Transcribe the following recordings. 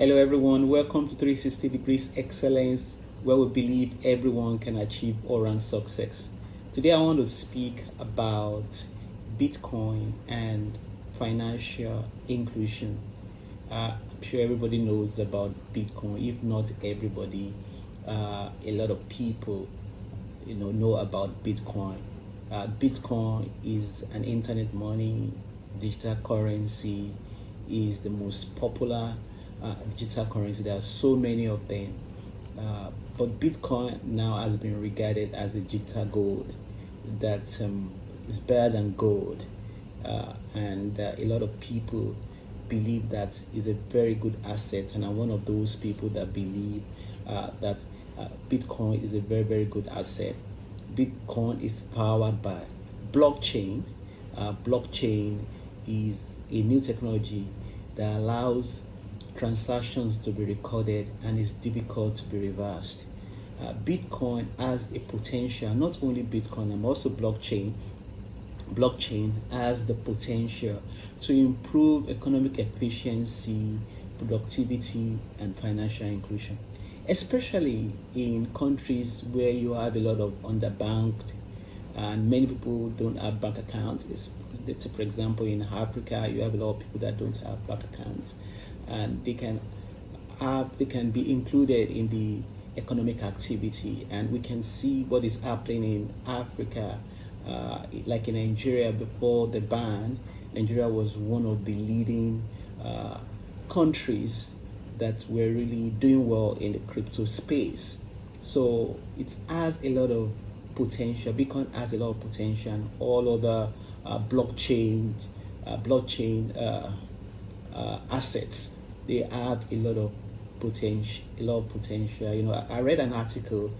Hello, everyone. Welcome to 360 Degrees Excellence, where we believe everyone can achieve all-round success. Today, I want to speak about Bitcoin and financial inclusion. I'm sure everybody knows about Bitcoin. If not everybody, a lot of people, know about Bitcoin. Bitcoin is an internet money, digital currency, is the most popular digital currency. There are so many of them. But Bitcoin now has been regarded as a digital gold that is better than gold. And a lot of people believe that is a very good asset. And I'm one of those people that believe that Bitcoin is a very, very good asset. Bitcoin is powered by blockchain. Blockchain is a new technology that allows transactions to be recorded and is difficult to be reversed. Bitcoin has a potential, not only Bitcoin, and also blockchain. Blockchain has the potential to improve economic efficiency, productivity, and financial inclusion, especially in countries where you have a lot of underbanked and many people don't have bank accounts. Let's say, for example, in Africa, you have a lot of people that don't have bank accounts, and they can be included in the economic activity. And we can see what is happening in Africa, like in Nigeria. Before the ban, Nigeria was one of the leading countries that were really doing well in the crypto space. So it has a lot of potential. Bitcoin has a lot of potential, and all other blockchain assets, they have a lot of potential. I read an article,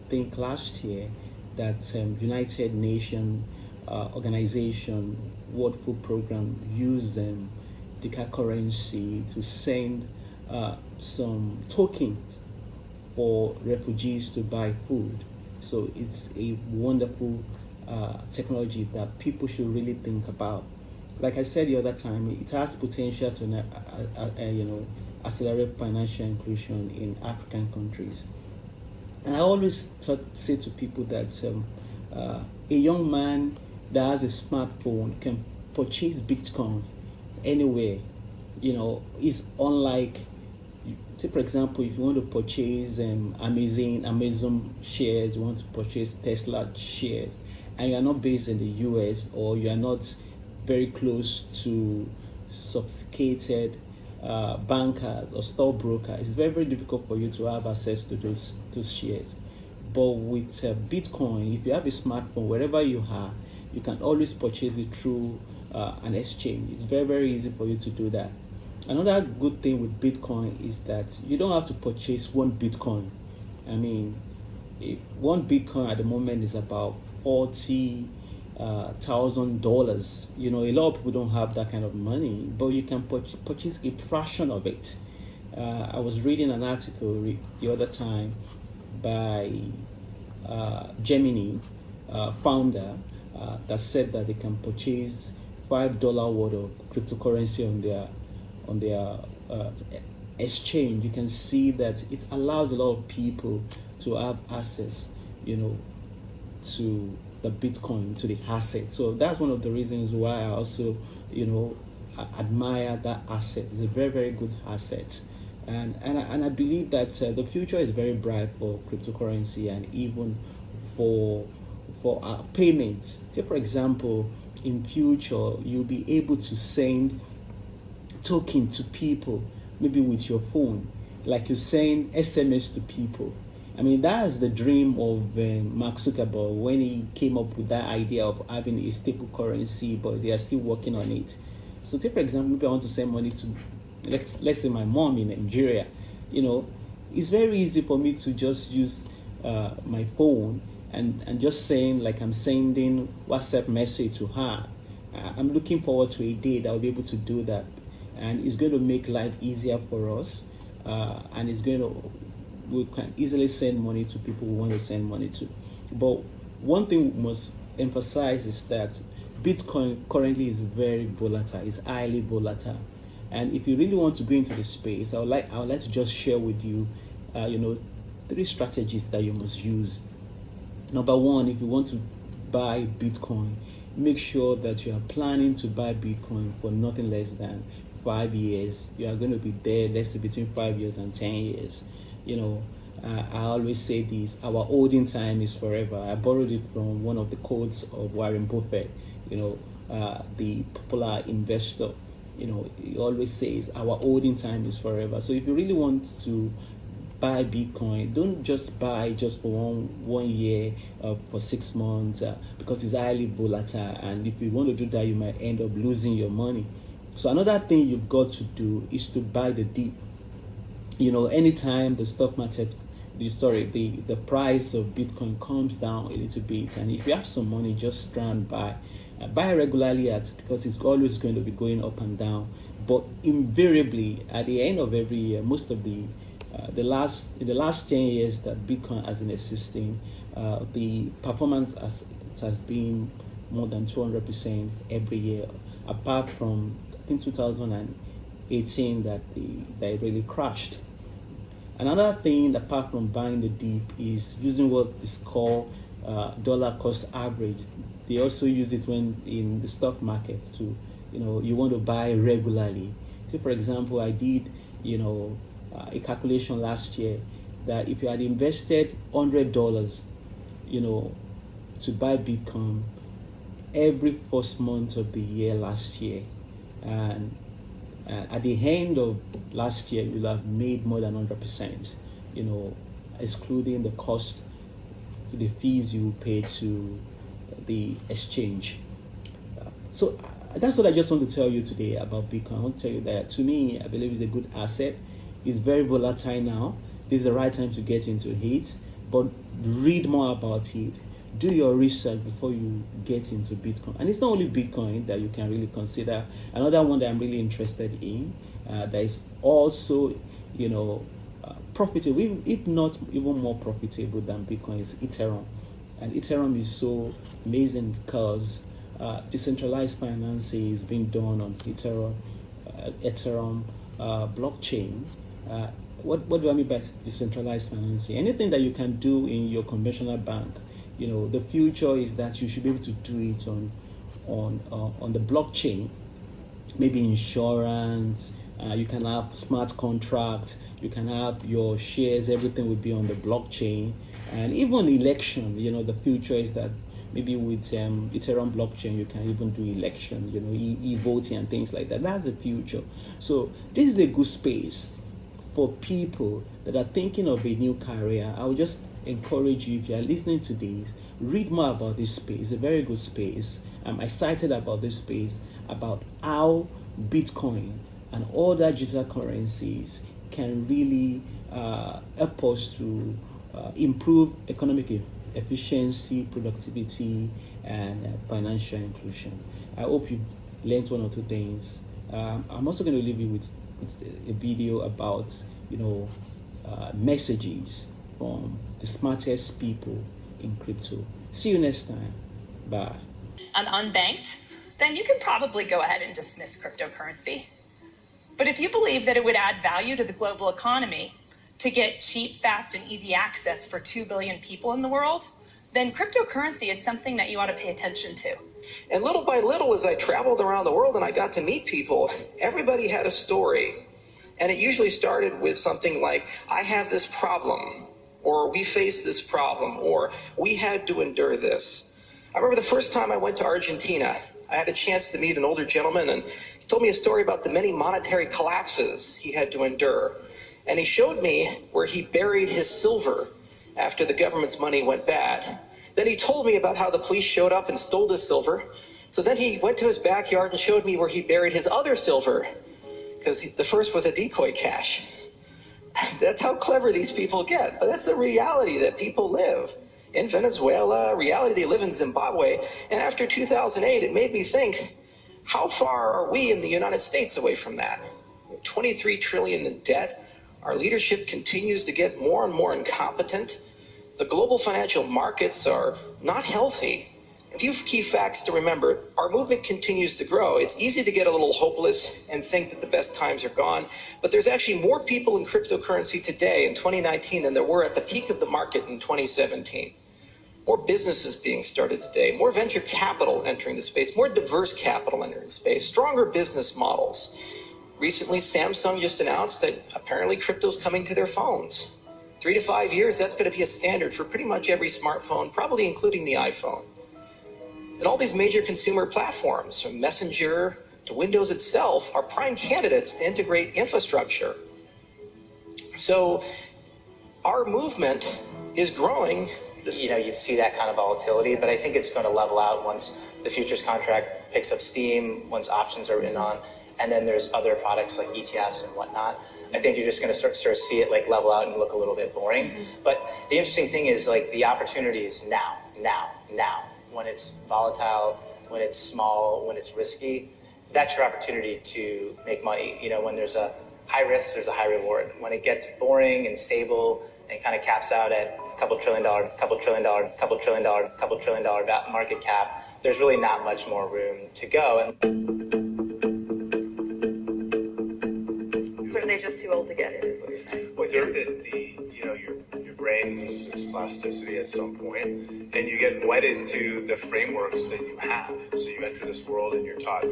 I think last year, that United Nations organization World Food Program used digital currency to send some tokens for refugees to buy food. So it's a wonderful technology that people should really think about. Like I said the other time, it has potential to accelerate financial inclusion in African countries. And I always say to people that a young man that has a smartphone can purchase Bitcoin anywhere. It's unlike, say for example, if you want to purchase Amazon shares, you want to purchase Tesla shares, and you are not based in the US, or you are not very close to sophisticated bankers or stockbrokers, it's very, very difficult for you to have access to those shares. But with Bitcoin, if you have a smartphone, wherever you are, you can always purchase it through an exchange. It's very, very easy for you to do that. Another good thing with Bitcoin is that you don't have to purchase one Bitcoin. I mean, one Bitcoin at the moment is about $40,000. A lot of people don't have that kind of money, but you can purchase a fraction of it. I was reading an article the other time by Gemini founder that said that they can purchase $5 worth of cryptocurrency on their exchange. You can see that it allows a lot of people to have access, to the Bitcoin, to the asset. So that's one of the reasons why I also, admire that asset. It's a very, very good asset. And I believe that the future is very bright for cryptocurrency, and even for payments. Say for example, in future, you'll be able to send token to people, maybe with your phone, like you send SMS to people. I mean, that's the dream of Mark Zuckerberg when he came up with that idea of having a stable currency, but they are still working on it. So take for example, maybe I want to send money to, let's say my mom in Nigeria. It's very easy for me to just use my phone and just saying, like, I'm sending WhatsApp message to her. I'm looking forward to a day that I'll be able to do that, and it's going to make life easier for us, and we can easily send money to people we want to send money to. But one thing we must emphasize is that Bitcoin currently is very volatile, it's highly volatile. And if you really want to go into the space, I would like to just share with you, 3 strategies that you must use. Number one, if you want to buy Bitcoin, make sure that you are planning to buy Bitcoin for nothing less than 5 years. You are going to be there, let's say, between 5 years and 10 years. I always say this: our holding time is forever. I borrowed it from one of the quotes of Warren Buffett, the popular investor. He always says our holding time is forever. So if you really want to buy Bitcoin, don't just buy just for one year, for 6 months, because it's highly volatile. And if you want to do that, you might end up losing your money. So another thing you've got to do is to buy the dip. Anytime the stock market, the price of Bitcoin comes down a little bit, and if you have some money, just try and buy regularly because it's always going to be going up and down. But invariably, at the end of every year, most of in the last 10 years that Bitcoin has been existing, the performance has been more than 200% every year, apart from in 2018 that it really crashed. Another thing, apart from buying the dip, is using what is called dollar cost average. They also use it when in the stock market to, you want to buy regularly. So, for example, I did, a calculation last year that if you had invested $100, to buy Bitcoin every first month of the year last year, and at the end of last year, you'll have made more than 100%, excluding the cost, the fees you pay to the exchange. So that's what I just want to tell you today about Bitcoin. I want to tell you that, to me, I believe it's a good asset. It's very volatile now. This is the right time to get into it, but read more about it. Do your research before you get into Bitcoin. And it's not only Bitcoin that you can really consider. Another one that I'm really interested in, that is also, profitable, if not even more profitable than Bitcoin, is Ethereum. And Ethereum is so amazing because decentralized finance is being done on Ethereum blockchain. What do I mean by decentralized financing? Anything that you can do in your conventional bank. The future is that you should be able to do it on the blockchain. Maybe insurance, you can have smart contracts, you can have your shares, everything will be on the blockchain. And even election, the future is that maybe with Ethereum blockchain, you can even do election, e-voting and things like that. That's the future. So this is a good space for people that are thinking of a new career. I would just encourage you, if you are listening to this, read more about this space. It's a very good space. I'm excited about this space, about how Bitcoin and other digital currencies can really help us to improve economic efficiency, productivity, and financial inclusion. I hope you've learned one or two things. I'm also going to leave you with a video about messages from the smartest people in crypto. See you next time. Bye. Unbanked, then you can probably go ahead and dismiss cryptocurrency. But if you believe that it would add value to the global economy to get cheap, fast, and easy access for 2 billion people in the world, then cryptocurrency is something that you ought to pay attention to. And little by little, as I traveled around the world and I got to meet people, everybody had a story. And it usually started with something like, I have this problem, or we face this problem, or we had to endure this. I remember the first time I went to Argentina, I had a chance to meet an older gentleman, and he told me a story about the many monetary collapses he had to endure. And he showed me where he buried his silver after the government's money went bad. Then he told me about how the police showed up and stole his silver. So then he went to his backyard and showed me where he buried his other silver, because the first was a decoy cache. That's how clever these people get. But that's the reality that people live in Venezuela, reality they live in Zimbabwe. And after 2008, it made me think, how far are we in the United States away from that? 23 trillion in debt. Our leadership continues to get more and more incompetent. The global financial markets are not healthy. A few key facts to remember. Our movement continues to grow. It's easy to get a little hopeless and think that the best times are gone, but there's actually more people in cryptocurrency today in 2019 than there were at the peak of the market in 2017. More businesses being started today, more venture capital entering the space, more diverse capital entering the space, stronger business models. Recently, Samsung just announced that apparently crypto's coming to their phones. 3 to 5 years, that's going to be a standard for pretty much every smartphone, probably including the iPhone. And all these major consumer platforms, from Messenger to Windows itself, are prime candidates to integrate infrastructure. So our movement is growing. You'd see that kind of volatility, but I think it's going to level out once the futures contract picks up steam, once options are written on, and then there's other products like ETFs and whatnot. I think you're just going to start to see it like level out and look a little bit boring. But the interesting thing is like the opportunities now. When it's volatile, when it's small, when it's risky, that's your opportunity to make money. When there's a high risk, there's a high reward. When it gets boring and stable and kind of caps out at couple trillion dollar market cap, there's really not much more room to go. So are they just too old to get it, is what you're saying? Well, I think that your brain loses its plasticity at some point, and you get wedded to the frameworks that you have. So you enter this world and you're taught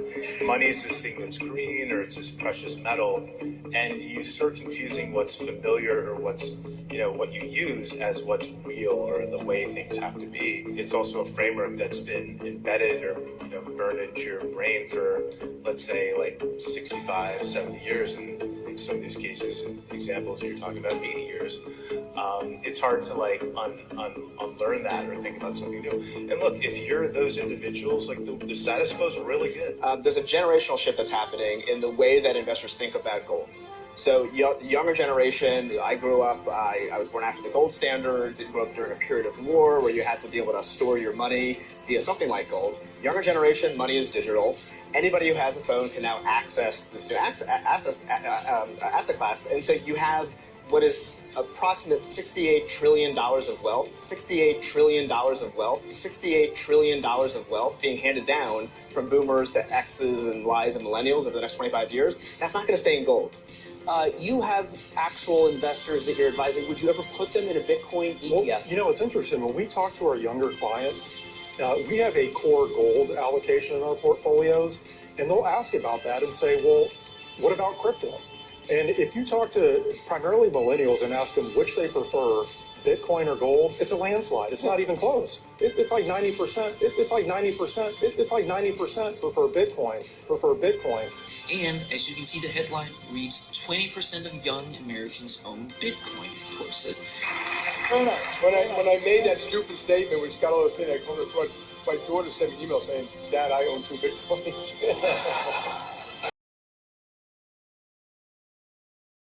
money is this thing that's green or it's this precious metal, and you start confusing what's familiar or what's what you use as what's real or the way things have to be. It's also a framework that's been embedded or burned into your brain for, let's say, like 65, 70 years, and in some of these cases and examples you're talking about 80 years. It's hard to like unlearn that or think about something new. And look, if you're those individuals, like the status quo is really good. There's a generational shift that's happening in the way that investors think about gold. So younger generation, I grew up, I was born after the gold standard, grew up during a period of war where you had to be able to store your money via something like gold. Younger generation, money is digital. Anybody who has a phone can now access this new asset class. And so you have what is approximate $68 trillion of wealth, $68 trillion of wealth, $68 trillion of wealth being handed down from boomers to X's and Y's and millennials over the next 25 years. That's not going to stay in gold. You have actual investors that you're advising. Would you ever put them in a Bitcoin ETF? Well, it's interesting. When we talk to our younger clients, we have a core gold allocation in our portfolios, and they'll ask about that and say, well, what about crypto? And if you talk to primarily millennials and ask them which they prefer, Bitcoin or gold, it's a landslide. It's not even close. It's like 90%. It's like 90%. It's like 90% prefer Bitcoin. And as you can see, the headline reads 20% of young Americans own Bitcoin, Torch says. No. When I made that stupid statement, which got all the thing, I called it, my daughter sent me an email saying, Dad, I own 2 Bitcoins.